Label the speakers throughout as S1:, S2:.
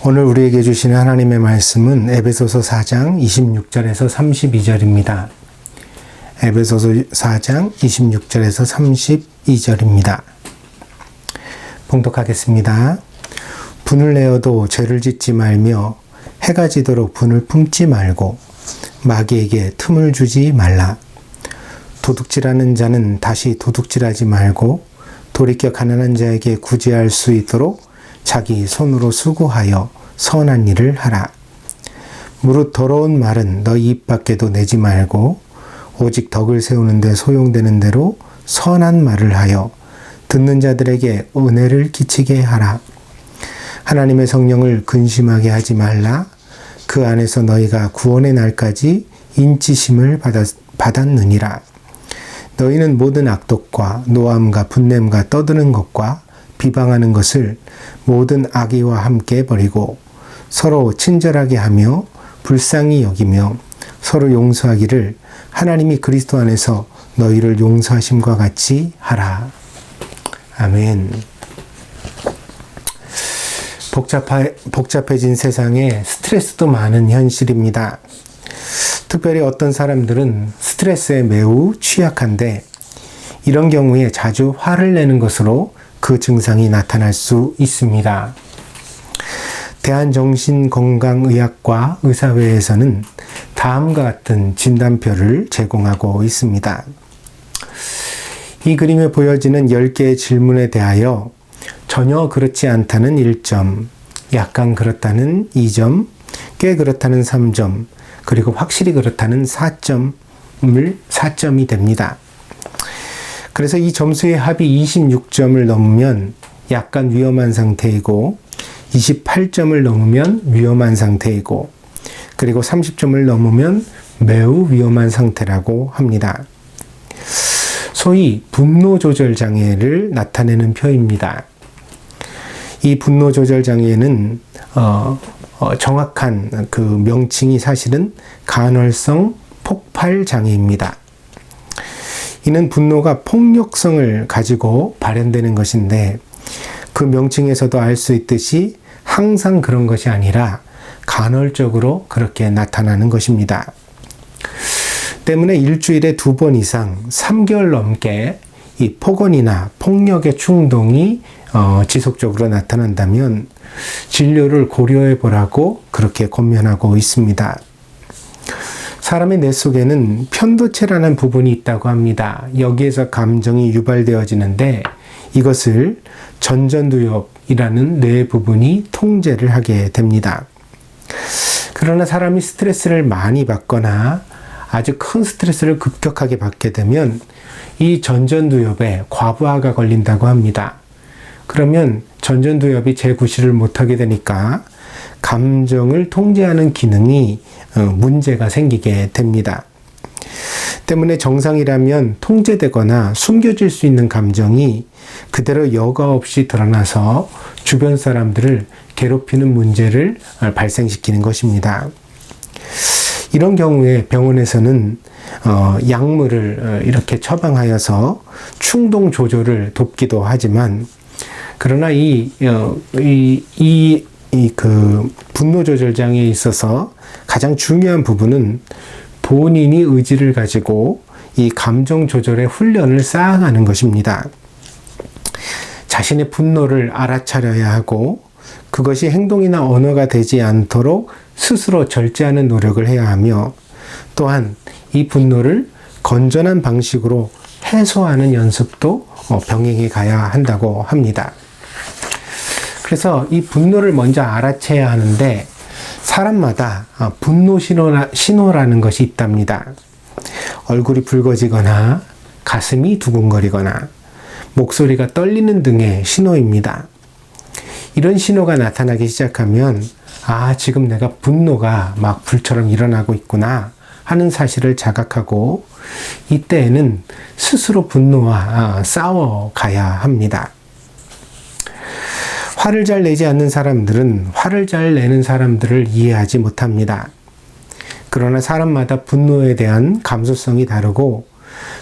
S1: 오늘 우리에게 주시는 하나님의 말씀은 에베소서 4장 26절에서 32절입니다. 에베소서 4장 26절에서 32절입니다. 봉독하겠습니다. 분을 내어도 죄를 짓지 말며 해가 지도록 분을 품지 말고 마귀에게 틈을 주지 말라. 도둑질하는 자는 다시 도둑질하지 말고 돌이켜 가난한 자에게 구제할 수 있도록 자기 손으로 수고하여 선한 일을 하라. 무릇 더러운 말은 너희 입 밖에도 내지 말고 오직 덕을 세우는 데 소용되는 대로 선한 말을 하여 듣는 자들에게 은혜를 끼치게 하라. 하나님의 성령을 근심하게 하지 말라. 그 안에서 너희가 구원의 날까지 인치심을 받았느니라. 너희는 모든 악독과 노함과 분냄과 떠드는 것과 비방하는 것을 모든 악의와 함께 버리고 서로 친절하게 하며 불쌍히 여기며 서로 용서하기를 하나님이 그리스도 안에서 너희를 용서하심과 같이 하라. 아멘. 복잡해진 세상에 스트레스도 많은 현실입니다. 특별히 어떤 사람들은 스트레스에 매우 취약한데 이런 경우에 자주 화를 내는 것으로 그 증상이 나타날 수 있습니다. 대한정신건강의학과 의사회에서는 다음과 같은 진단표를 제공하고 있습니다. 이 그림에 보여지는 10개의 질문에 대하여 전혀 그렇지 않다는 1점, 약간 그렇다는 2점, 꽤 그렇다는 3점, 그리고 확실히 그렇다는 4점이 됩니다. 그래서 이 점수의 합이 26점을 넘으면 약간 위험한 상태이고 28점을 넘으면 위험한 상태이고 그리고 30점을 넘으면 매우 위험한 상태라고 합니다. 소위 분노 조절 장애를 나타내는 표입니다. 이 분노 조절 장애는 정확한 그 명칭이 사실은 간헐성 폭발 장애입니다. 이는 분노가 폭력성을 가지고 발현되는 것인데 그 명칭에서도 알 수 있듯이 항상 그런 것이 아니라 간헐적으로 그렇게 나타나는 것입니다. 때문에 일주일에 2번 이상 3개월 넘게 이 폭언이나 폭력의 충동이 지속적으로 나타난다면 진료를 고려해 보라고 그렇게 권면하고 있습니다. 사람의 뇌 속에는 편도체라는 부분이 있다고 합니다. 여기에서 감정이 유발되어지는데 이것을 전전두엽이라는 뇌 부분이 통제를 하게 됩니다. 그러나 사람이 스트레스를 많이 받거나 아주 큰 스트레스를 급격하게 받게 되면 이 전전두엽에 과부하가 걸린다고 합니다. 그러면 전전두엽이 재구실을 못하게 되니까 감정을 통제하는 기능이 문제가 생기게 됩니다. 때문에 정상이라면 통제되거나 숨겨질 수 있는 감정이 그대로 여과 없이 드러나서 주변 사람들을 괴롭히는 문제를 발생시키는 것입니다. 이런 경우에 병원에서는 약물을 이렇게 처방하여서 충동 조절을 돕기도 하지만 그러나 그 분노 조절 장애에 있어서 가장 중요한 부분은 본인이 의지를 가지고 이 감정 조절의 훈련을 쌓아가는 것입니다. 자신의 분노를 알아차려야 하고 그것이 행동이나 언어가 되지 않도록 스스로 절제하는 노력을 해야 하며 또한 이 분노를 건전한 방식으로 해소하는 연습도 병행해 가야 한다고 합니다. 그래서 이 분노를 먼저 알아채야 하는데 사람마다 분노 신호라는 것이 있답니다. 얼굴이 붉어지거나 가슴이 두근거리거나 목소리가 떨리는 등의 신호입니다. 이런 신호가 나타나기 시작하면 지금 내가 분노가 막 불처럼 일어나고 있구나 하는 사실을 자각하고 이때에는 스스로 분노와 싸워가야 합니다. 화를 잘 내지 않는 사람들은 화를 잘 내는 사람들을 이해하지 못합니다. 그러나 사람마다 분노에 대한 감수성이 다르고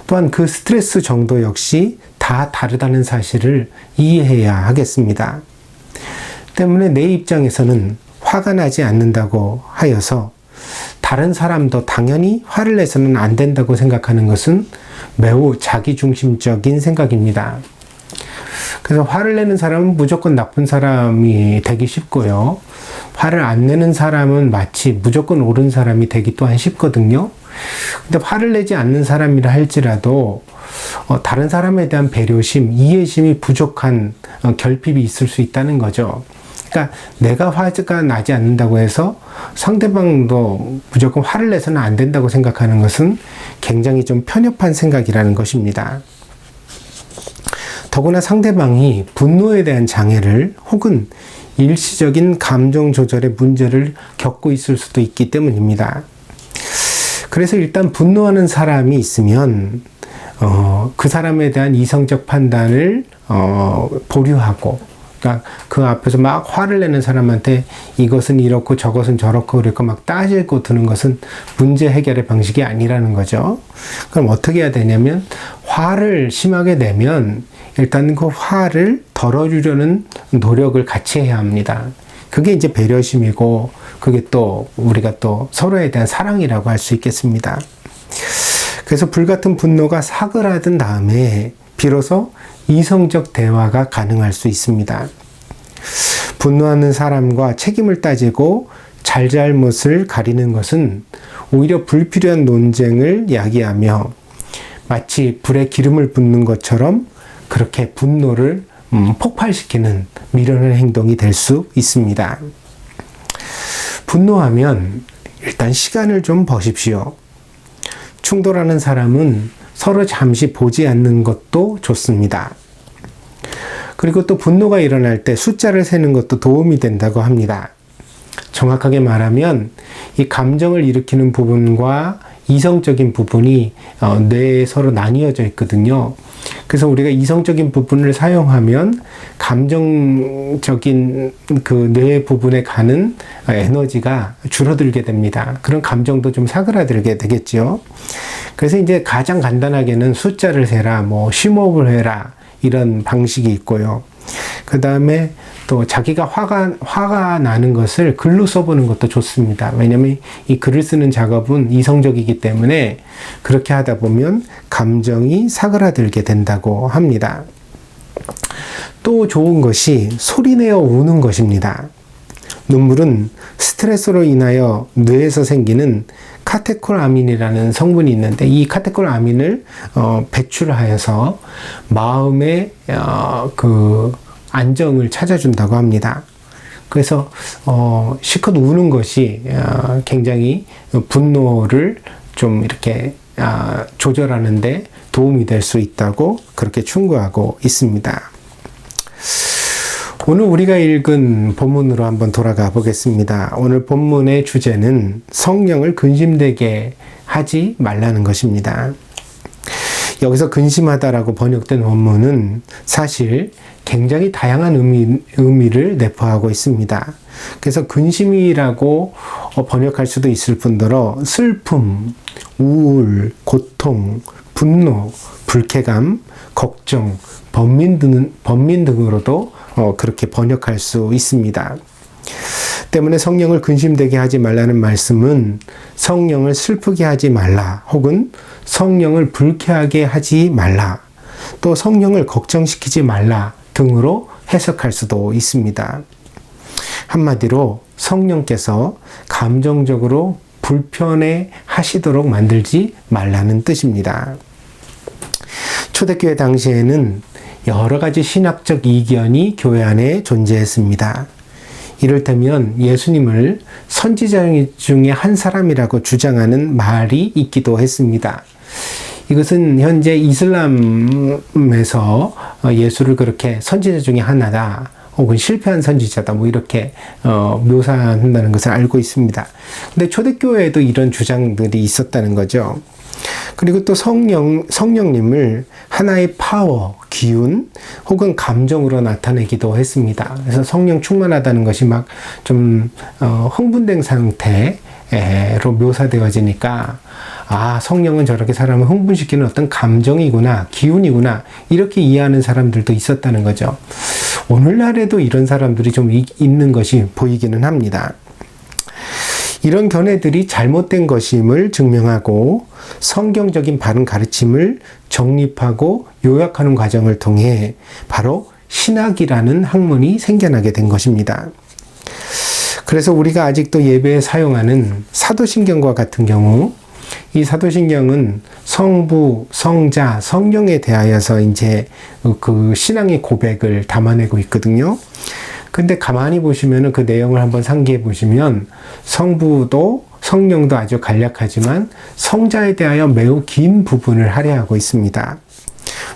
S1: 또한 그 스트레스 정도 역시 다 다르다는 사실을 이해해야 하겠습니다. 때문에 내 입장에서는 화가 나지 않는다고 하여서 다른 사람도 당연히 화를 내서는 안 된다고 생각하는 것은 매우 자기중심적인 생각입니다. 그래서 화를 내는 사람은 무조건 나쁜 사람이 되기 쉽고요. 화를 안 내는 사람은 마치 무조건 옳은 사람이 되기 또한 쉽거든요. 근데 화를 내지 않는 사람이라 할지라도 다른 사람에 대한 배려심, 이해심이 부족한 결핍이 있을 수 있다는 거죠. 그러니까 내가 화가 나지 않는다고 해서 상대방도 무조건 화를 내서는 안 된다고 생각하는 것은 굉장히 좀 편협한 생각이라는 것입니다. 더구나 상대방이 분노에 대한 장애를 혹은 일시적인 감정 조절의 문제를 겪고 있을 수도 있기 때문입니다. 그래서 일단 분노하는 사람이 있으면 그 사람에 대한 이성적 판단을 보류하고, 그러니까 그 앞에서 막 화를 내는 사람한테 이것은 이렇고 저것은 저렇고 그렇고 막 따지고 드는 것은 문제 해결의 방식이 아니라는 거죠. 그럼 어떻게 해야 되냐면, 화를 심하게 내면 일단 그 화를 덜어주려는 노력을 같이 해야 합니다. 그게 이제 배려심이고, 그게 또 우리가 또 서로에 대한 사랑이라고 할 수 있겠습니다. 그래서 불같은 분노가 사그라든 다음에 비로소 이성적 대화가 가능할 수 있습니다. 분노하는 사람과 책임을 따지고 잘잘못을 가리는 것은 오히려 불필요한 논쟁을 야기하며 마치 불에 기름을 붓는 것처럼 그렇게 분노를 폭발시키는 미련한 행동이 될 수 있습니다. 분노하면 일단 시간을 좀 버십시오. 충돌하는 사람은 서로 잠시 보지 않는 것도 좋습니다. 그리고 또 분노가 일어날 때 숫자를 세는 것도 도움이 된다고 합니다. 정확하게 말하면 이 감정을 일으키는 부분과 이성적인 부분이 뇌에 서로 나뉘어져 있거든요. 그래서 우리가 이성적인 부분을 사용하면 감정적인 그 뇌 부분에 가는 에너지가 줄어들게 됩니다. 그런 감정도 좀 사그라들게 되겠죠. 그래서 이제 가장 간단하게는 숫자를 세라, 뭐 심호흡을 해라, 이런 방식이 있고요. 그 다음에 또 자기가 화가 나는 것을 글로 써보는 것도 좋습니다. 왜냐하면 이 글을 쓰는 작업은 이성적이기 때문에 그렇게 하다 보면 감정이 사그라들게 된다고 합니다. 또 좋은 것이 소리내어 우는 것입니다. 눈물은 스트레스로 인하여 뇌에서 생기는 카테콜아민이라는 성분이 있는데, 이 카테콜아민을 배출하여서 마음의 그 안정을 찾아준다고 합니다. 그래서 실컷 우는 것이 굉장히 분노를 좀 이렇게 조절하는데 도움이 될 수 있다고 그렇게 충고하고 있습니다. 오늘 우리가 읽은 본문으로 한번 돌아가 보겠습니다. 오늘 본문의 주제는 성령을 근심되게 하지 말라는 것입니다. 여기서 근심하다라고 번역된 원문은 사실 굉장히 다양한 의미를 내포하고 있습니다. 그래서 근심이라고 번역할 수도 있을 뿐더러 슬픔, 우울, 고통, 분노, 불쾌감, 걱정, 번민 등으로도 그렇게 번역할 수 있습니다. 때문에 성령을 근심되게 하지 말라는 말씀은 성령을 슬프게 하지 말라, 혹은 성령을 불쾌하게 하지 말라, 또 성령을 걱정시키지 말라 등으로 해석할 수도 있습니다. 한마디로 성령께서 감정적으로 불편해 하시도록 만들지 말라는 뜻입니다. 초대교회 당시에는 여러 가지 신학적 이견이 교회 안에 존재했습니다. 이를테면 예수님을 선지자 중에 한 사람이라고 주장하는 말이 있기도 했습니다. 이것은 현재 이슬람에서 예수를 그렇게 선지자 중에 하나다, 혹은 실패한 선지자다, 뭐 이렇게 묘사한다는 것을 알고 있습니다. 근데 초대교회에도 이런 주장들이 있었다는 거죠. 그리고 또 성령님을 하나의 파워, 기운, 혹은 감정으로 나타내기도 했습니다. 그래서 성령 충만하다는 것이 막 좀 흥분된 상태로 묘사되어지니까, 아, 성령은 저렇게 사람을 흥분시키는 어떤 감정이구나, 기운이구나, 이렇게 이해하는 사람들도 있었다는 거죠. 오늘날에도 이런 사람들이 좀 있는 것이 보이기는 합니다. 이런 견해들이 잘못된 것임을 증명하고 성경적인 바른 가르침을 정립하고 요약하는 과정을 통해 바로 신학이라는 학문이 생겨나게 된 것입니다. 그래서 우리가 아직도 예배에 사용하는 사도신경과 같은 경우, 이 사도신경은 성부, 성자, 성령에 대하여서 이제 그 신앙의 고백을 담아내고 있거든요. 근데 가만히 보시면은 그 내용을 한번 상기해 보시면 성부도 성령도 아주 간략하지만 성자에 대하여 매우 긴 부분을 할애하고 있습니다.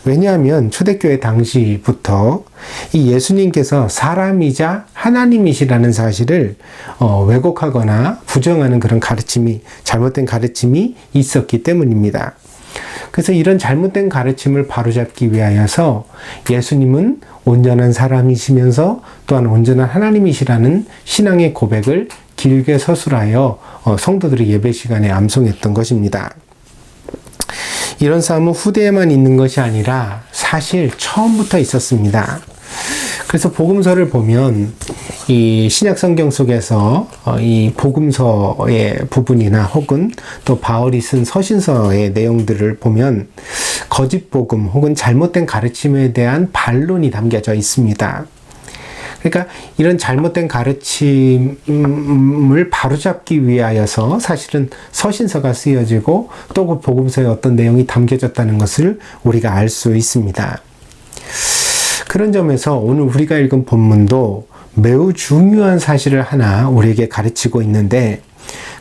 S1: 왜냐하면 초대교회 당시부터 이 예수님께서 사람이자 하나님이시라는 사실을 왜곡하거나 부정하는 그런 가르침이, 잘못된 가르침이 있었기 때문입니다. 그래서 이런 잘못된 가르침을 바로잡기 위하여서 예수님은 온전한 사람이시면서 또한 온전한 하나님이시라는 신앙의 고백을 길게 서술하여 성도들이 예배 시간에 암송했던 것입니다. 이런 싸움은 후대에만 있는 것이 아니라 사실 처음부터 있었습니다. 그래서 복음서를 보면 이 신약 성경 속에서 이 복음서의 부분이나 혹은 또 바울이 쓴 서신서의 내용들을 보면 거짓 복음 혹은 잘못된 가르침에 대한 반론이 담겨져 있습니다. 그러니까 이런 잘못된 가르침을 바로잡기 위하여서 사실은 서신서가 쓰여지고 또 그 복음서에 어떤 내용이 담겨졌다는 것을 우리가 알 수 있습니다. 그런 점에서 오늘 우리가 읽은 본문도 매우 중요한 사실을 하나 우리에게 가르치고 있는데,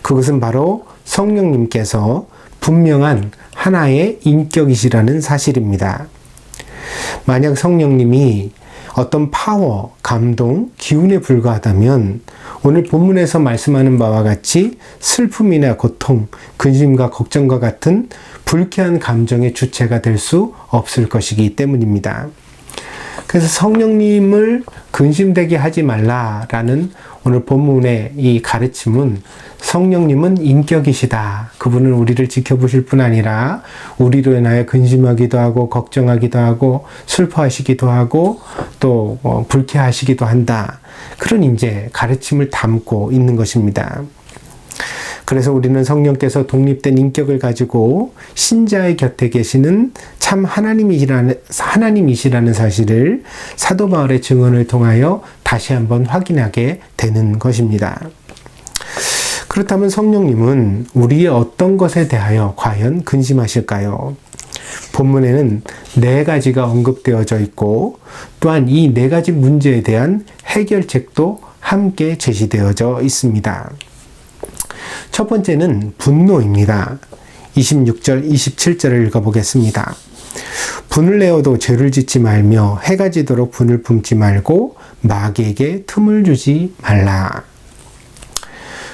S1: 그것은 바로 성령님께서 분명한 하나의 인격이시라는 사실입니다. 만약 성령님이 어떤 파워, 감동, 기운에 불과하다면 오늘 본문에서 말씀하는 바와 같이 슬픔이나 고통, 근심과 걱정과 같은 불쾌한 감정의 주체가 될 수 없을 것이기 때문입니다. 그래서 성령님을 근심되게 하지 말라라는 오늘 본문의 이 가르침은 성령님은 인격이시다. 그분은 우리를 지켜보실 뿐 아니라 우리로 인하여 근심하기도 하고 걱정하기도 하고 슬퍼하시기도 하고 또 불쾌하시기도 한다. 그런 이제 가르침을 담고 있는 것입니다. 그래서 우리는 성령께서 독립된 인격을 가지고 신자의 곁에 계시는 참 하나님이시라는 사실을 사도 바울의 증언을 통하여 다시 한번 확인하게 되는 것입니다. 그렇다면 성령님은 우리의 어떤 것에 대하여 과연 근심하실까요? 본문에는 4가지가 언급되어져 있고 또한 이 4가지 문제에 대한 해결책도 함께 제시되어져 있습니다. 첫 번째는 분노입니다. 26절, 27절을 읽어보겠습니다. 분을 내어도 죄를 짓지 말며 해가 지도록 분을 품지 말고 마귀에게 틈을 주지 말라.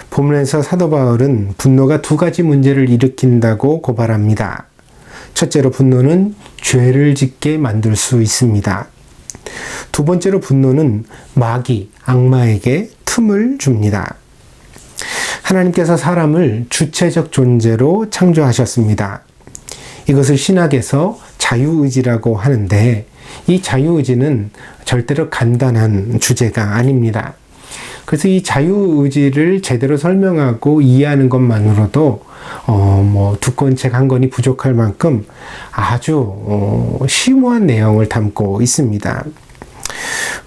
S1: 본문에서 사도 바울은 분노가 2가지 문제를 일으킨다고 고발합니다. 첫째로 분노는 죄를 짓게 만들 수 있습니다. 두 번째로 분노는 마귀, 악마에게 틈을 줍니다. 하나님께서 사람을 주체적 존재로 창조하셨습니다. 이것을 신학에서 자유의지라고 하는데 이 자유의지는 절대로 간단한 주제가 아닙니다. 그래서 이 자유의지를 제대로 설명하고 이해하는 것만으로도 두꺼운 책 한 권이 부족할 만큼 아주 심오한 내용을 담고 있습니다.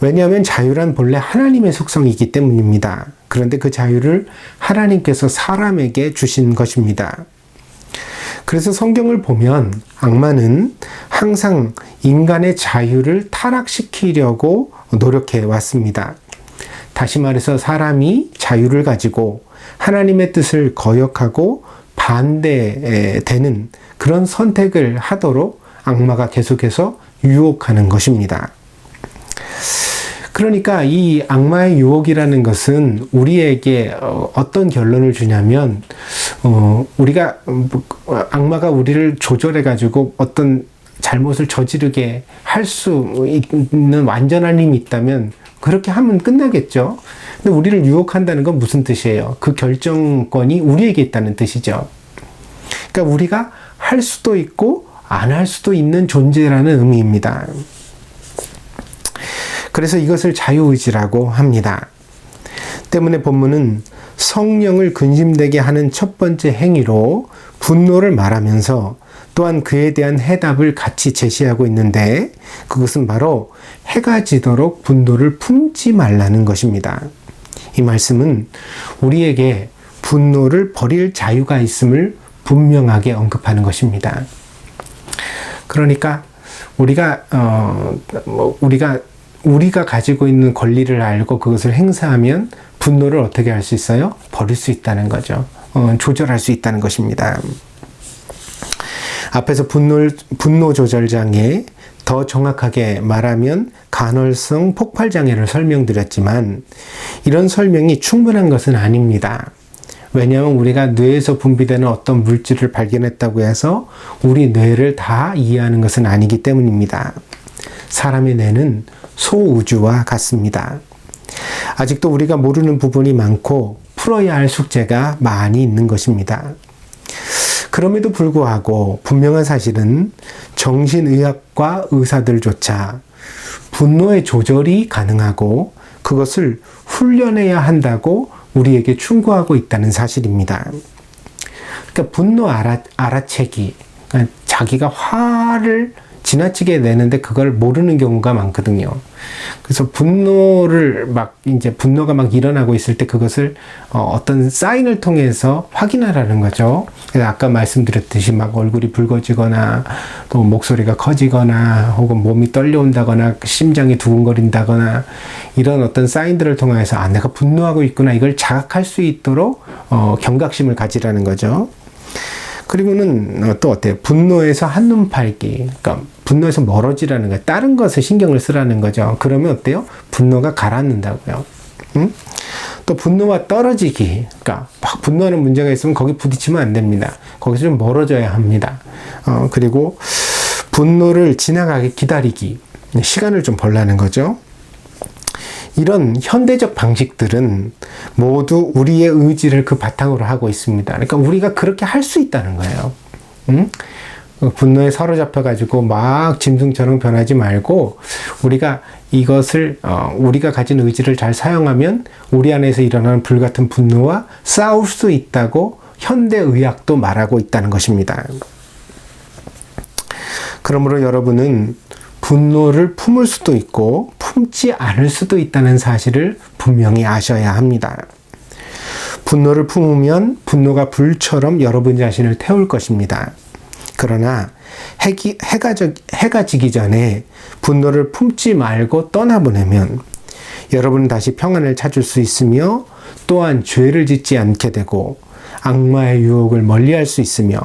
S1: 왜냐하면 자유란 본래 하나님의 속성이기 때문입니다. 그런데 그 자유를 하나님께서 사람에게 주신 것입니다. 그래서 성경을 보면 악마는 항상 인간의 자유를 타락시키려고 노력해 왔습니다. 다시 말해서 사람이 자유를 가지고 하나님의 뜻을 거역하고 반대되는 그런 선택을 하도록 악마가 계속해서 유혹하는 것입니다. 그러니까 이 악마의 유혹이라는 것은 우리에게 어떤 결론을 주냐면 우리가 악마가 우리를 조절해 가지고 어떤 잘못을 저지르게 할 수 있는 완전한 힘이 있다면 그렇게 하면 끝나겠죠. 근데 우리를 유혹한다는 건 무슨 뜻이에요? 그 결정권이 우리에게 있다는 뜻이죠. 그러니까 우리가 할 수도 있고 안 할 수도 있는 존재라는 의미입니다. 그래서 이것을 자유의지라고 합니다. 때문에 본문은 성령을 근심되게 하는 첫 번째 행위로 분노를 말하면서 또한 그에 대한 해답을 같이 제시하고 있는데, 그것은 바로 해가 지도록 분노를 품지 말라는 것입니다. 이 말씀은 우리에게 분노를 버릴 자유가 있음을 분명하게 언급하는 것입니다. 그러니까 우리가 가지고 있는 권리를 알고 그것을 행사하면 분노를 어떻게 할 수 있어요? 버릴 수 있다는 거죠. 조절할 수 있다는 것입니다. 앞에서 분노 조절 장애, 더 정확하게 말하면 간헐성 폭발 장애를 설명드렸지만, 이런 설명이 충분한 것은 아닙니다. 왜냐하면 우리가 뇌에서 분비되는 어떤 물질을 발견했다고 해서 우리 뇌를 다 이해하는 것은 아니기 때문입니다. 사람의 뇌는 소우주와 같습니다. 아직도 우리가 모르는 부분이 많고 풀어야 할 숙제가 많이 있는 것입니다. 그럼에도 불구하고 분명한 사실은 정신의학과 의사들조차 분노의 조절이 가능하고 그것을 훈련해야 한다고 우리에게 충고하고 있다는 사실입니다. 그러니까 분노 알아채기, 그러니까 자기가 화를 지나치게 내는데 그걸 모르는 경우가 많거든요. 그래서 분노가 막 일어나고 있을 때 그것을 어떤 사인을 통해서 확인하라는 거죠. 그래서 아까 말씀드렸듯이 막 얼굴이 붉어지거나 또 목소리가 커지거나 혹은 몸이 떨려온다거나 심장이 두근거린다거나 이런 어떤 사인들을 통해서 내가 분노하고 있구나, 이걸 자각할 수 있도록 경각심을 가지라는 거죠. 그리고는 또 어때요? 분노에서 한눈 팔기. 그러니까 분노에서 멀어지라는 거예요. 다른 것에 신경을 쓰라는 거죠. 그러면 어때요? 분노가 가라앉는다고요. 또 분노와 떨어지기. 그러니까 막 분노하는 문제가 있으면 거기 부딪히면 안 됩니다. 거기서 좀 멀어져야 합니다. 그리고 분노를 지나가게 기다리기. 시간을 좀 벌라는 거죠. 이런 현대적 방식들은 모두 우리의 의지를 그 바탕으로 하고 있습니다. 그러니까 우리가 그렇게 할 수 있다는 거예요. 분노에 사로잡혀가지고 막 짐승처럼 변하지 말고 우리가 이것을 우리가 가진 의지를 잘 사용하면 우리 안에서 일어나는 불같은 분노와 싸울 수 있다고 현대의학도 말하고 있다는 것입니다. 그러므로 여러분은 분노를 품을 수도 있고 품지 않을 수도 있다는 사실을 분명히 아셔야 합니다. 분노를 품으면 분노가 불처럼 여러분 자신을 태울 것입니다. 그러나 해가 지기 전에 분노를 품지 말고 떠나보내면 여러분은 다시 평안을 찾을 수 있으며 또한 죄를 짓지 않게 되고 악마의 유혹을 멀리할 수 있으며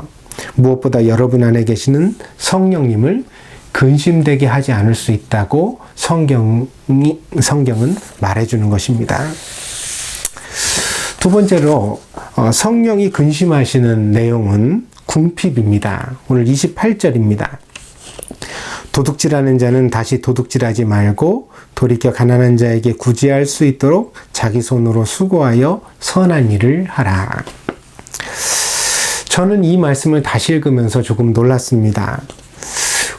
S1: 무엇보다 여러분 안에 계시는 성령님을 근심되게 하지 않을 수 있다고 성경은 말해주는 것입니다. 두 번째로 성령이 근심하시는 내용은 궁핍입니다. 오늘 28절입니다. 도둑질하는 자는 다시 도둑질하지 말고 돌이켜 가난한 자에게 구제할 수 있도록 자기 손으로 수고하여 선한 일을 하라. 저는 이 말씀을 다시 읽으면서 조금 놀랐습니다.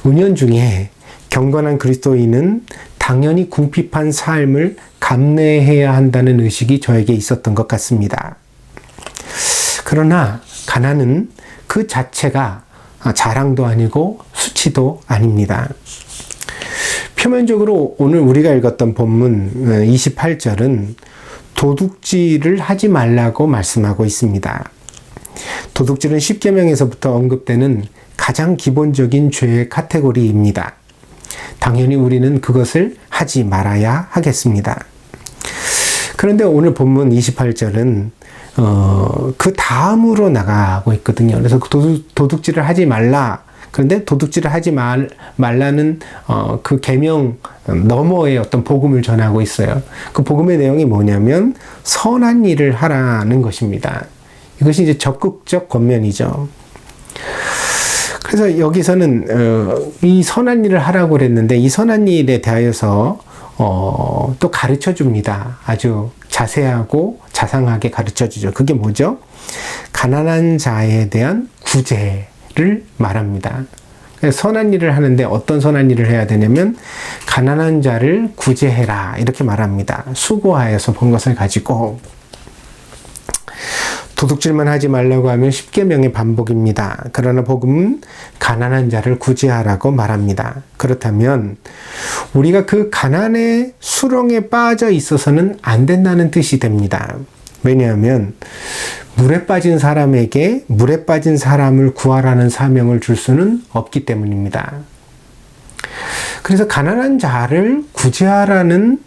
S1: 은연중에 경건한 그리스도인은 당연히 궁핍한 삶을 감내해야 한다는 의식이 저에게 있었던 것 같습니다. 그러나 가난은 그 자체가 자랑도 아니고 수치도 아닙니다. 표면적으로 오늘 우리가 읽었던 본문 28절은 도둑질을 하지 말라고 말씀하고 있습니다. 도둑질은 십계명에서부터 언급되는 가장 기본적인 죄의 카테고리입니다. 당연히 우리는 그것을 하지 말아야 하겠습니다. 그런데 오늘 본문 28절은 그 다음으로 나가고 있거든요. 그래서 도둑질을 하지 말라. 그런데 도둑질을 하지 말라는 그 계명 너머의 어떤 복음을 전하고 있어요. 그 복음의 내용이 뭐냐면 선한 일을 하라는 것입니다. 이것이 이제 적극적 권면이죠. 그래서 여기서는 이 선한 일을 하라고 그랬는데 이 선한 일에 대하여서 또 가르쳐 줍니다. 아주 자세하고 자상하게 가르쳐 주죠. 그게 뭐죠? 가난한 자에 대한 구제를 말합니다. 선한 일을 하는데 어떤 선한 일을 해야 되냐면 가난한 자를 구제해라 이렇게 말합니다. 수고하여서 번 것을 가지고. 도둑질만 하지 말라고 하면 10계명의 반복입니다. 그러나 복음은 가난한 자를 구제하라고 말합니다. 그렇다면 우리가 그 가난의 수렁에 빠져 있어서는 안 된다는 뜻이 됩니다. 왜냐하면 물에 빠진 사람에게 물에 빠진 사람을 구하라는 사명을 줄 수는 없기 때문입니다. 그래서 가난한 자를 구제하라는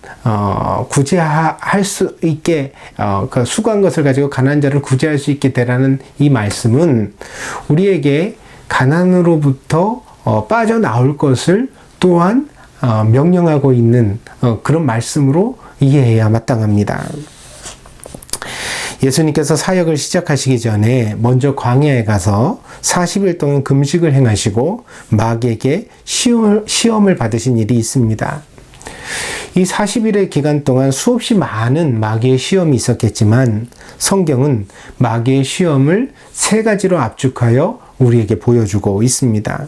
S1: 구제할 수 있게 그 수고한 것을 가지고 가난한 자를 구제할 수 있게 되라는 이 말씀은 우리에게 가난으로부터 빠져나올 것을 또한 명령하고 있는 그런 말씀으로 이해해야 마땅합니다. 예수님께서 사역을 시작하시기 전에 먼저 광야에 가서 40일 동안 금식을 행하시고 마귀에게 시험을 받으신 일이 있습니다. 이 40일의 기간 동안 수없이 많은 마귀의 시험이 있었겠지만 성경은 마귀의 시험을 3가지로 압축하여 우리에게 보여주고 있습니다.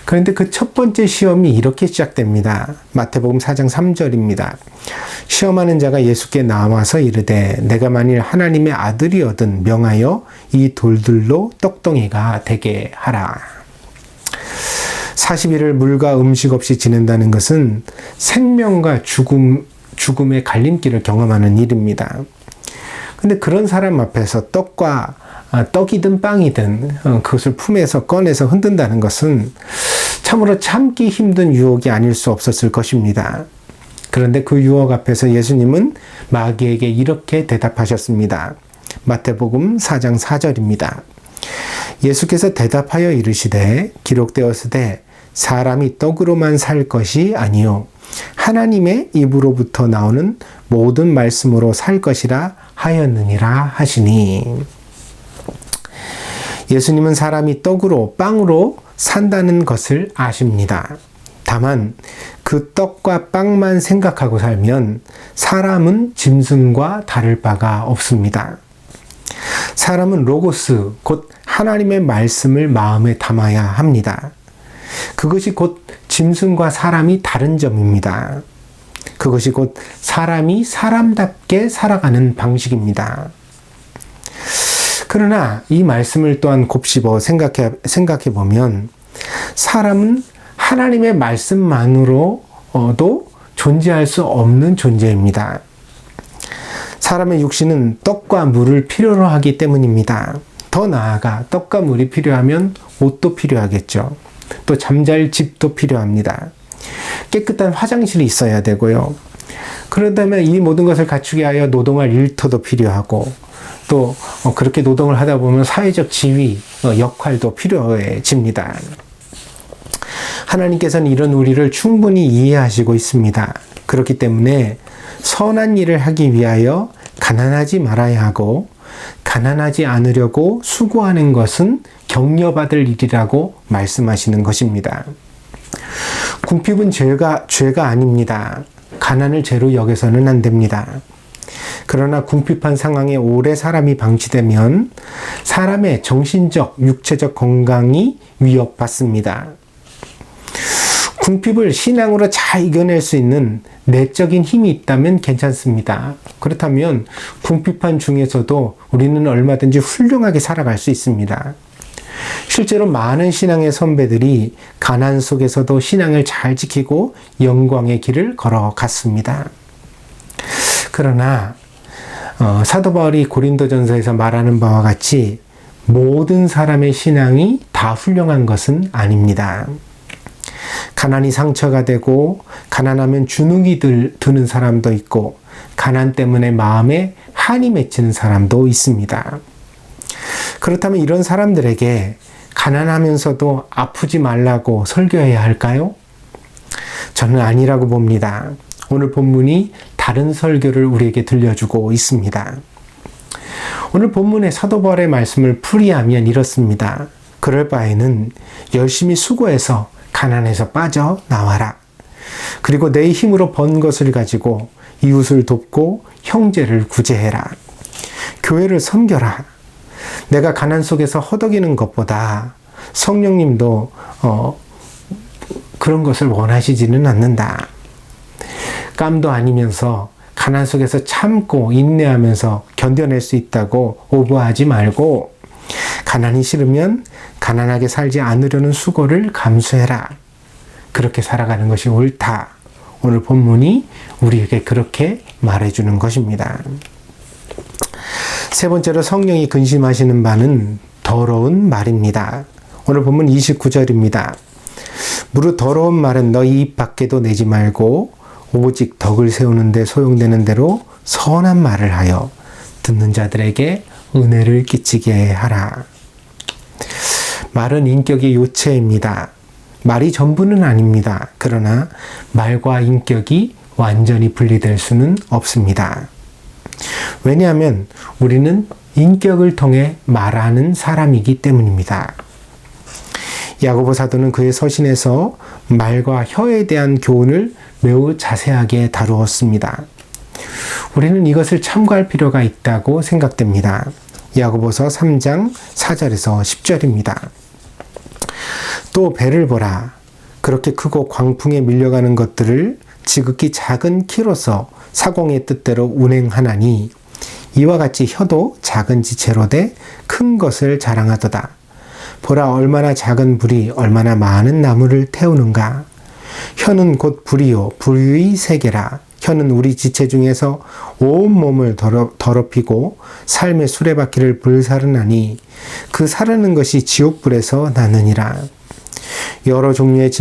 S1: 그런데 그 첫 번째 시험이 이렇게 시작됩니다. 마태복음 4장 3절입니다. 시험하는 자가 예수께 나와서 이르되 내가 만일 하나님의 아들이거든 명하여 이 돌들로 떡덩이가 되게 하라. 40일을 물과 음식 없이 지낸다는 것은 생명과 죽음의 갈림길을 경험하는 일입니다. 근데 그런 사람 앞에서 떡이든 빵이든 그것을 품에서 꺼내서 흔든다는 것은 참으로 참기 힘든 유혹이 아닐 수 없었을 것입니다. 그런데 그 유혹 앞에서 예수님은 마귀에게 이렇게 대답하셨습니다. 마태복음 4장 4절입니다. 예수께서 대답하여 이르시되 기록되었으되 사람이 떡으로만 살 것이 아니요 하나님의 입으로부터 나오는 모든 말씀으로 살 것이라 하였느니라 하시니. 예수님은 사람이 떡으로 빵으로 산다는 것을 아십니다. 다만 그 떡과 빵만 생각하고 살면 사람은 짐승과 다를 바가 없습니다. 사람은 로고스, 곧 하나님의 말씀을 마음에 담아야 합니다. 그것이 곧 짐승과 사람이 다른 점입니다. 그것이 곧 사람이 사람답게 살아가는 방식입니다. 그러나 이 말씀을 또한 곱씹어 생각해 보면 사람은 하나님의 말씀만으로도 존재할 수 없는 존재입니다. 사람의 육신은 떡과 물을 필요로 하기 때문입니다. 더 나아가 떡과 물이 필요하면 옷도 필요하겠죠. 또 잠잘 집도 필요합니다. 깨끗한 화장실이 있어야 되고요. 그렇다면 이 모든 것을 갖추게 하여 노동할 일터도 필요하고 또 그렇게 노동을 하다 보면 사회적 지위, 역할도 필요해집니다. 하나님께서는 이런 우리를 충분히 이해하시고 있습니다. 그렇기 때문에 선한 일을 하기 위하여 가난하지 말아야 하고 가난하지 않으려고 수고하는 것은 격려받을 일이라고 말씀하시는 것입니다. 궁핍은 죄가 아닙니다. 가난을 죄로 여겨서는 안 됩니다. 그러나 궁핍한 상황에 오래 사람이 방치되면 사람의 정신적, 육체적 건강이 위협받습니다. 궁핍을 신앙으로 잘 이겨낼 수 있는 내적인 힘이 있다면 괜찮습니다. 그렇다면 궁핍한 중에서도 우리는 얼마든지 훌륭하게 살아갈 수 있습니다. 실제로 많은 신앙의 선배들이 가난 속에서도 신앙을 잘 지키고 영광의 길을 걸어갔습니다. 그러나 사도 바울이 고린도전서에서 말하는 바와 같이 모든 사람의 신앙이 다 훌륭한 것은 아닙니다. 가난이 상처가 되고 가난하면 주눅이 드는 사람도 있고 가난 때문에 마음에 한이 맺히는 사람도 있습니다. 그렇다면 이런 사람들에게 가난하면서도 아프지 말라고 설교해야 할까요? 저는 아니라고 봅니다. 오늘 본문이 다른 설교를 우리에게 들려주고 있습니다. 오늘 본문의 사도 바울의 말씀을 풀이하면 이렇습니다. 그럴 바에는 열심히 수고해서 가난에서 빠져나와라. 그리고 내 힘으로 번 것을 가지고 이웃을 돕고 형제를 구제해라. 교회를 섬겨라. 내가 가난 속에서 허덕이는 것보다 성령님도 그런 것을 원하시지는 않는다. 깜도 아니면서 가난 속에서 참고 인내하면서 견뎌낼 수 있다고 오버하지 말고, 가난이 싫으면 가난하게 살지 않으려는 수고를 감수해라. 그렇게 살아가는 것이 옳다. 오늘 본문이 우리에게 그렇게 말해주는 것입니다. 세 번째로 성령이 근심하시는 바는 더러운 말입니다. 오늘 본문 29절입니다. 무릇 더러운 말은 너희 입 밖에도 내지 말고 오직 덕을 세우는 데 소용되는 대로 선한 말을 하여 듣는 자들에게 은혜를 끼치게 하라. 말은 인격의 요체입니다. 말이 전부는 아닙니다. 그러나 말과 인격이 완전히 분리될 수는 없습니다. 왜냐하면 우리는 인격을 통해 말하는 사람이기 때문입니다. 야고보 사도는 그의 서신에서 말과 혀에 대한 교훈을 매우 자세하게 다루었습니다. 우리는 이것을 참고할 필요가 있다고 생각됩니다. 야고보서 3장 4절에서 10절입니다. 또 배를 보라. 그렇게 크고 광풍에 밀려가는 것들을 지극히 작은 키로서 사공의 뜻대로 운행하나니 이와 같이 혀도 작은 지체로 돼 큰 것을 자랑하도다. 보라, 얼마나 작은 불이 얼마나 많은 나무를 태우는가. 혀는 곧 불이요 불의 세계라. 혀는 우리 지체 중에서 온 몸을 더럽히고 삶의 수레바퀴를 불사르나니 그 사르는 것이 지옥불에서 나느니라. 여러 종류의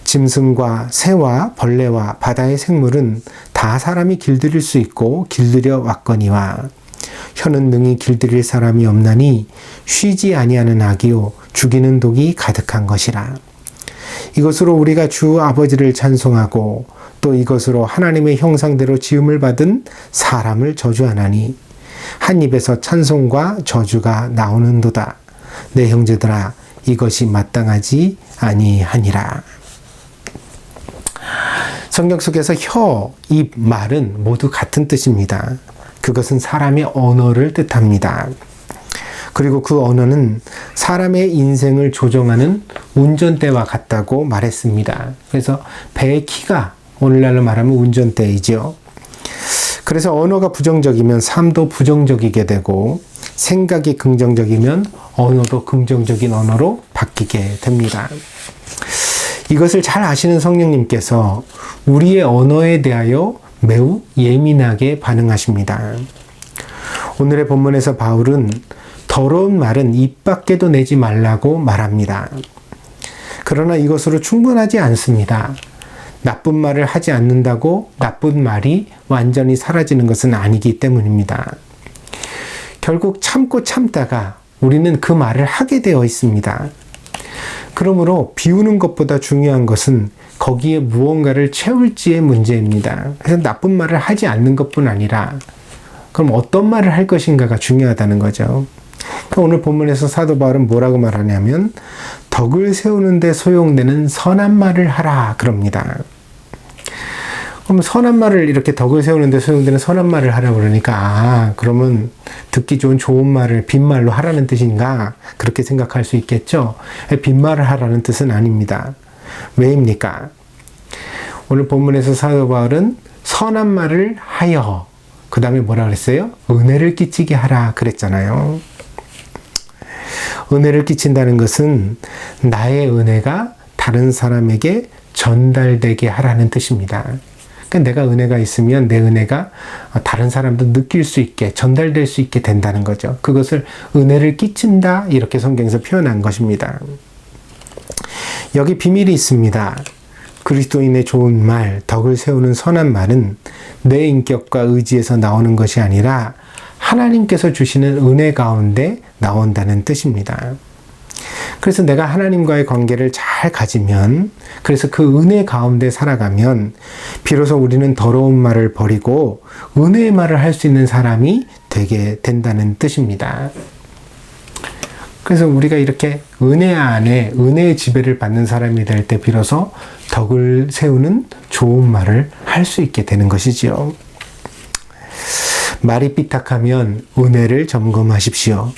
S1: 짐승과 새와 벌레와 바다의 생물은 다 사람이 길들일 수 있고 길들여 왔거니와 혀는 능히 길들일 사람이 없나니 쉬지 아니하는 악이요 죽이는 독이 가득한 것이라. 이것으로 우리가 주 아버지를 찬송하고 또 이것으로 하나님의 형상대로 지음을 받은 사람을 저주하나니 한 입에서 찬송과 저주가 나오는도다. 내 형제들아, 이것이 마땅하지 아니하니라. 성경 속에서 혀, 입, 말은 모두 같은 뜻입니다. 그것은 사람의 언어를 뜻합니다. 그리고 그 언어는 사람의 인생을 조정하는 운전대와 같다고 말했습니다. 그래서 배의 키가 오늘날로 말하면 운전대이죠. 그래서 언어가 부정적이면 삶도 부정적이게 되고 생각이 긍정적이면 언어도 긍정적인 언어로 바뀌게 됩니다. 이것을 잘 아시는 성령님께서 우리의 언어에 대하여 매우 예민하게 반응하십니다. 오늘의 본문에서 바울은 더러운 말은 입 밖에도 내지 말라고 말합니다. 그러나 이것으로 충분하지 않습니다. 나쁜 말을 하지 않는다고 나쁜 말이 완전히 사라지는 것은 아니기 때문입니다. 결국 참고 참다가 우리는 그 말을 하게 되어 있습니다. 그러므로 비우는 것보다 중요한 것은 거기에 무언가를 채울지의 문제입니다. 그래서 나쁜 말을 하지 않는 것뿐 아니라 그럼 어떤 말을 할 것인가가 중요하다는 거죠. 오늘 본문에서 사도 바울은 뭐라고 말하냐면 덕을 세우는 데 소용되는 선한 말을 하라 그럽니다. 그럼 선한 말을 이렇게 덕을 세우는 데 소용되는 선한 말을 하라 그러니까 그러면 듣기 좋은 말을 빈말로 하라는 뜻인가 그렇게 생각할 수 있겠죠. 빈말을 하라는 뜻은 아닙니다. 왜입니까? 오늘 본문에서 사도 바울은 선한 말을 하여 그 다음에 뭐라 그랬어요? 은혜를 끼치게 하라 그랬잖아요. 은혜를 끼친다는 것은 나의 은혜가 다른 사람에게 전달되게 하라는 뜻입니다. 그러니까 내가 은혜가 있으면 내 은혜가 다른 사람도 느낄 수 있게 전달될 수 있게 된다는 거죠. 그것을 은혜를 끼친다 이렇게 성경에서 표현한 것입니다. 여기 비밀이 있습니다. 그리스도인의 좋은 말, 덕을 세우는 선한 말은 내 인격과 의지에서 나오는 것이 아니라 하나님께서 주시는 은혜 가운데 나온다는 뜻입니다. 그래서 내가 하나님과의 관계를 잘 가지면, 그래서 그 은혜 가운데 살아가면 비로소 우리는 더러운 말을 버리고 은혜의 말을 할 수 있는 사람이 되게 된다는 뜻입니다. 그래서 우리가 이렇게 은혜 안에 은혜의 지배를 받는 사람이 될 때 비로소 덕을 세우는 좋은 말을 할 수 있게 되는 것이지요. 말이 삐딱하면 은혜를 점검하십시오.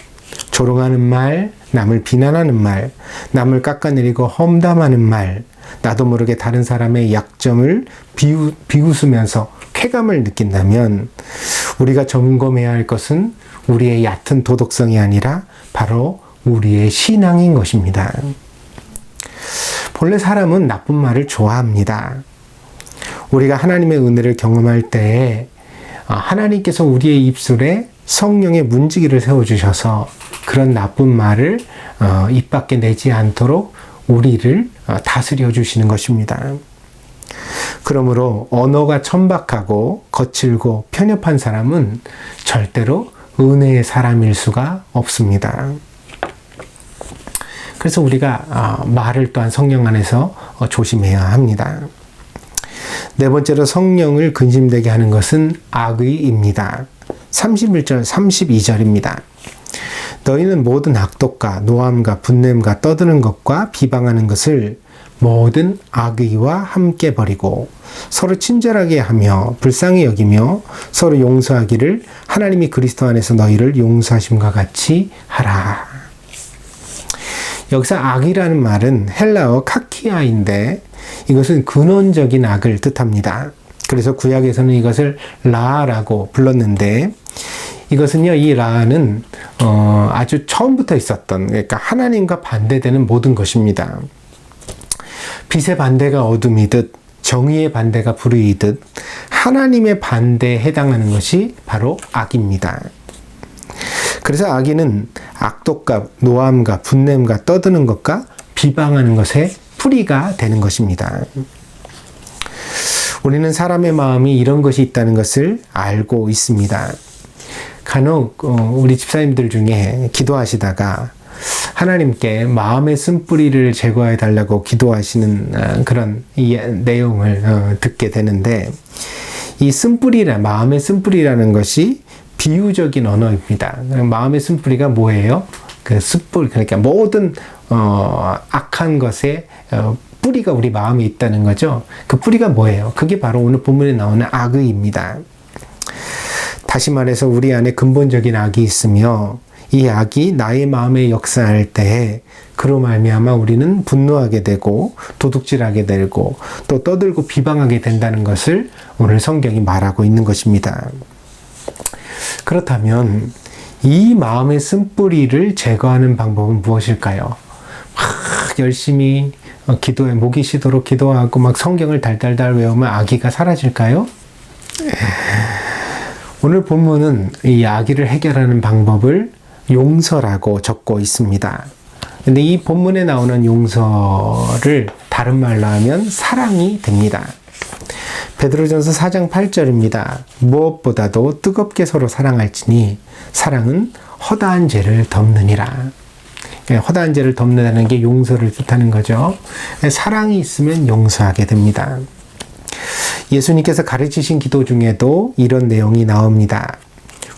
S1: 조롱하는 말, 남을 비난하는 말, 남을 깎아내리고 험담하는 말, 나도 모르게 다른 사람의 약점을 비웃으면서 쾌감을 느낀다면 우리가 점검해야 할 것은 우리의 얕은 도덕성이 아니라 바로 우리의 신앙인 것입니다. 본래 사람은 나쁜 말을 좋아합니다. 우리가 하나님의 은혜를 경험할 때에 하나님께서 우리의 입술에 성령의 문지기를 세워주셔서 그런 나쁜 말을 입 밖에 내지 않도록 우리를 다스려 주시는 것입니다. 그러므로 언어가 천박하고 거칠고 편협한 사람은 절대로 은혜의 사람일 수가 없습니다. 그래서 우리가 말을 또한 성령 안에서 조심해야 합니다. 네 번째로 성령을 근심되게 하는 것은 악의입니다. 31절, 32절입니다. 너희는 모든 악독과 노함과 분냄과 떠드는 것과 비방하는 것을 모든 악의와 함께 버리고 서로 친절하게 하며 불쌍히 여기며 서로 용서하기를 하나님이 그리스도 안에서 너희를 용서하심과 같이 하라. 여기서 악이라는 말은 헬라어 카키아인데 이것은 근원적인 악을 뜻합니다. 그래서 구약에서는 이것을 라라고 불렀는데 이것은요, 이 라는 아주 처음부터 있었던, 그러니까 하나님과 반대되는 모든 것입니다. 빛의 반대가 어둠이듯 정의의 반대가 불의이듯 하나님의 반대에 해당하는 것이 바로 악입니다. 그래서 악의는 악독과 노함과 분냄과 떠드는 것과 비방하는 것의 뿌리가 되는 것입니다. 우리는 사람의 마음이 이런 것이 있다는 것을 알고 있습니다. 간혹 우리 집사님들 중에 기도하시다가 하나님께 마음의 쓴뿌리를 제거해 달라고 기도하시는 그런 내용을 듣게 되는데 이 쓴뿌리라 마음의 쓴뿌리라는 것이 비유적인 언어입니다. 마음의 쓴뿌리가 뭐예요? 그 숯불, 그러니까 모든 악한 것의 뿌리가 우리 마음에 있다는 거죠. 그 뿌리가 뭐예요? 그게 바로 오늘 본문에 나오는 악의입니다. 다시 말해서 우리 안에 근본적인 악이 있으며 이 악이 나의 마음에 역사할 때 그로 말미암아 우리는 분노하게 되고 도둑질하게 되고 또 떠들고 비방하게 된다는 것을 오늘 성경이 말하고 있는 것입니다. 그렇다면 이 마음의 쓴뿌리를 제거하는 방법은 무엇일까요? 막 열심히 기도에 목이 쉬도록 기도하고 막 성경을 달달달 외우면 악의가 사라질까요? 오늘 본문은 이 악의를 해결하는 방법을 용서라고 적고 있습니다. 근데 이 본문에 나오는 용서를 다른 말로 하면 사랑이 됩니다. 베드로전서 4장 8절입니다. 무엇보다도 뜨겁게 서로 사랑할지니 사랑은 허다한 죄를 덮느니라. 허다한 죄를 덮는다는 게 용서를 뜻하는 거죠. 사랑이 있으면 용서하게 됩니다. 예수님께서 가르치신 기도 중에도 이런 내용이 나옵니다.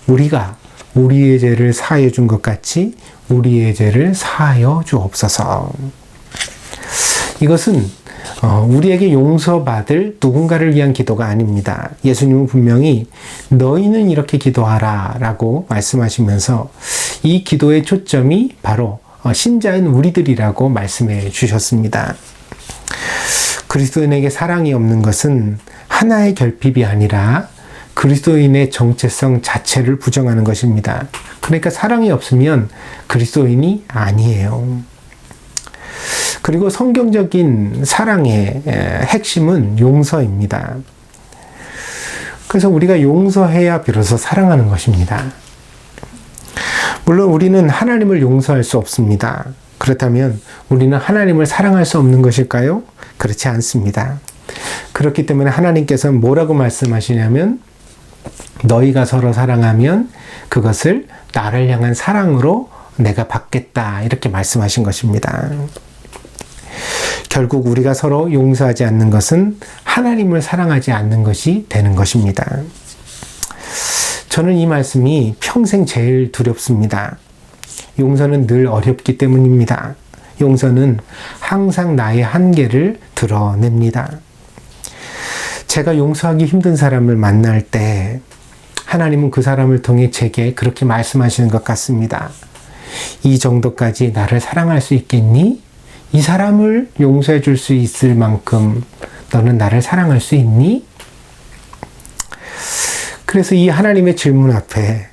S1: 우리가 우리의 죄를 사하여 준 것 같이 우리의 죄를 사하여 주옵소서. 이것은 우리에게 용서받을 누군가를 위한 기도가 아닙니다. 예수님은 분명히 너희는 이렇게 기도하라 라고 말씀하시면서 이 기도의 초점이 바로 신자인 우리들이라고 말씀해 주셨습니다. 그리스도인에게 사랑이 없는 것은 하나의 결핍이 아니라 그리스도인의 정체성 자체를 부정하는 것입니다. 그러니까 사랑이 없으면 그리스도인이 아니에요. 그리고 성경적인 사랑의 핵심은 용서입니다. 그래서 우리가 용서해야 비로소 사랑하는 것입니다. 물론 우리는 하나님을 용서할 수 없습니다. 그렇다면 우리는 하나님을 사랑할 수 없는 것일까요? 그렇지 않습니다. 그렇기 때문에 하나님께서는 뭐라고 말씀하시냐면 너희가 서로 사랑하면 그것을 나를 향한 사랑으로 내가 받겠다 이렇게 말씀하신 것입니다. 결국 우리가 서로 용서하지 않는 것은 하나님을 사랑하지 않는 것이 되는 것입니다. 저는 이 말씀이 평생 제일 두렵습니다. 용서는 늘 어렵기 때문입니다. 용서는 항상 나의 한계를 드러냅니다. 제가 용서하기 힘든 사람을 만날 때 하나님은 그 사람을 통해 제게 그렇게 말씀하시는 것 같습니다. 이 정도까지 나를 사랑할 수 있겠니? 이 사람을 용서해 줄 수 있을 만큼 너는 나를 사랑할 수 있니? 그래서 이 하나님의 질문 앞에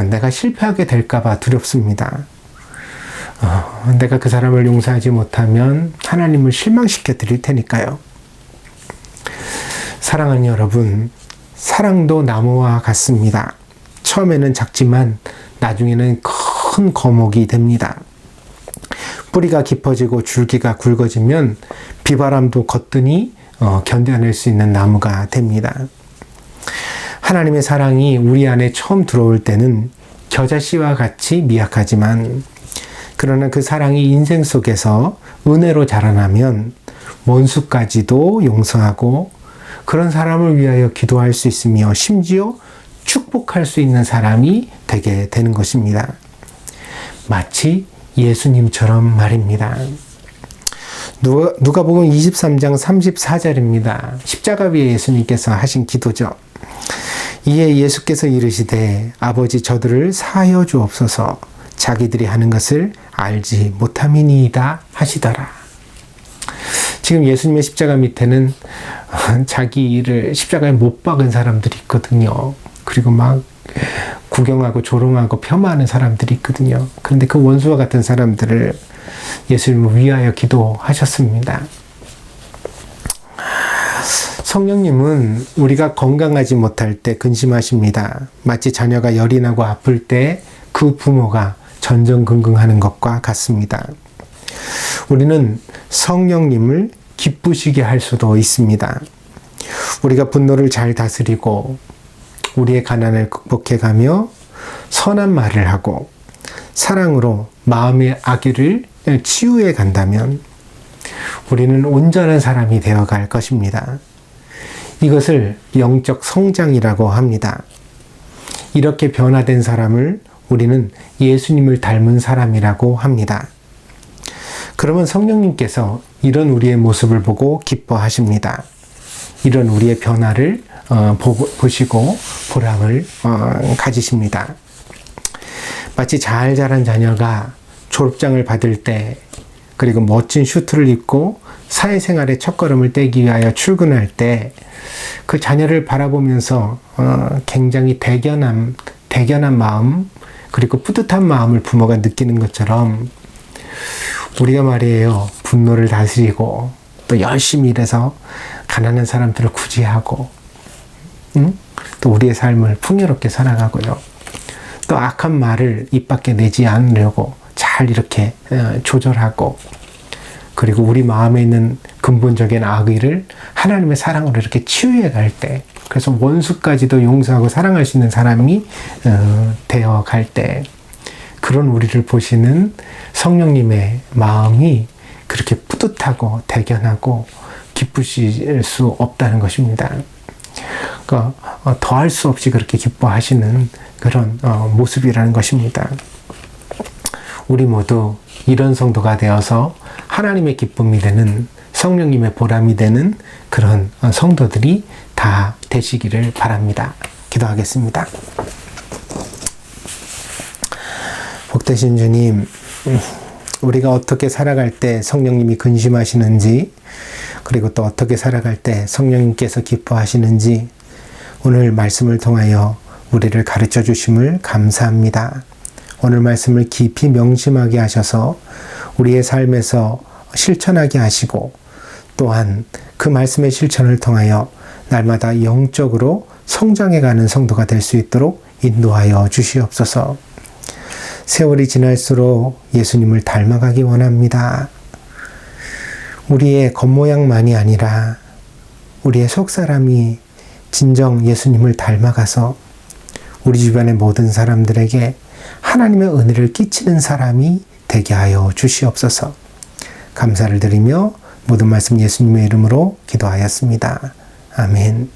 S1: 내가 실패하게 될까봐 두렵습니다. 내가 그 사람을 용서하지 못하면 하나님을 실망시켜 드릴 테니까요. 사랑하는 여러분, 사랑도 나무와 같습니다. 처음에는 작지만 나중에는 큰 거목이 됩니다. 뿌리가 깊어지고 줄기가 굵어지면 비바람도 거뜬히 견뎌낼 수 있는 나무가 됩니다. 하나님의 사랑이 우리 안에 처음 들어올 때는 겨자씨와 같이 미약하지만, 그러나 그 사랑이 인생 속에서 은혜로 자라나면 원수까지도 용서하고 그런 사람을 위하여 기도할 수 있으며 심지어 축복할 수 있는 사람이 되게 되는 것입니다. 마치 예수님처럼 말입니다. 누가복음 23장 34절입니다. 십자가 위에 예수님께서 하신 기도죠. 이에 예수께서 이르시되 아버지 저들을 사하여 주옵소서 자기들이 하는 것을 알지 못함이니이다 하시더라. 지금 예수님의 십자가 밑에는 자기를 십자가에 못 박은 사람들이 있거든요. 그리고 막 구경하고 조롱하고 폄하하는 사람들이 있거든요. 그런데 그 원수와 같은 사람들을 예수님을 위하여 기도하셨습니다. 성령님은 우리가 건강하지 못할 때 근심하십니다. 마치 자녀가 열이 나고 아플 때 그 부모가 전전긍긍하는 것과 같습니다. 우리는 성령님을 기쁘시게 할 수도 있습니다. 우리가 분노를 잘 다스리고 우리의 가난을 극복해가며 선한 말을 하고 사랑으로 마음의 악의를 치유해 간다면 우리는 온전한 사람이 되어갈 것입니다. 이것을 영적 성장이라고 합니다. 이렇게 변화된 사람을 우리는 예수님을 닮은 사람이라고 합니다. 그러면 성령님께서 이런 우리의 모습을 보고 기뻐하십니다. 이런 우리의 변화를 보시고 보람을 가지십니다. 마치 잘 자란 자녀가 졸업장을 받을 때, 그리고 멋진 슈트를 입고 사회생활의 첫걸음을 떼기 위하여 출근할 때 그 자녀를 바라보면서 굉장히 대견한 마음, 그리고 뿌듯한 마음을 부모가 느끼는 것처럼 우리가 말이에요, 분노를 다스리고 또 열심히 일해서 가난한 사람들을 구제하고 또 우리의 삶을 풍요롭게 살아가고요. 또 악한 말을 입 밖에 내지 않으려고 잘 이렇게 조절하고, 그리고 우리 마음에 있는 근본적인 악의를 하나님의 사랑으로 이렇게 치유해 갈 때, 그래서 원수까지도 용서하고 사랑할 수 있는 사람이 되어 갈 때, 그런 우리를 보시는 성령님의 마음이 그렇게 뿌듯하고 대견하고 기쁘실 수 없다는 것입니다. 그러니까 더할 수 없이 그렇게 기뻐하시는 그런 모습이라는 것입니다. 우리 모두 이런 성도가 되어서 하나님의 기쁨이 되는, 성령님의 보람이 되는 그런 성도들이 다 되시기를 바랍니다. 기도하겠습니다. 복되신 주님, 우리가 어떻게 살아갈 때 성령님이 근심하시는지, 그리고 또 어떻게 살아갈 때 성령님께서 기뻐하시는지 오늘 말씀을 통하여 우리를 가르쳐 주심을 감사합니다. 오늘 말씀을 깊이 명심하게 하셔서 우리의 삶에서 실천하게 하시고, 또한 그 말씀의 실천을 통하여 날마다 영적으로 성장해가는 성도가 될 수 있도록 인도하여 주시옵소서. 세월이 지날수록 예수님을 닮아가기 원합니다. 우리의 겉모양만이 아니라 우리의 속사람이 진정 예수님을 닮아가서 우리 주변의 모든 사람들에게 하나님의 은혜를 끼치는 사람이 되게 하여 주시옵소서. 감사를 드리며 모든 말씀 예수님의 이름으로 기도하였습니다. 아멘.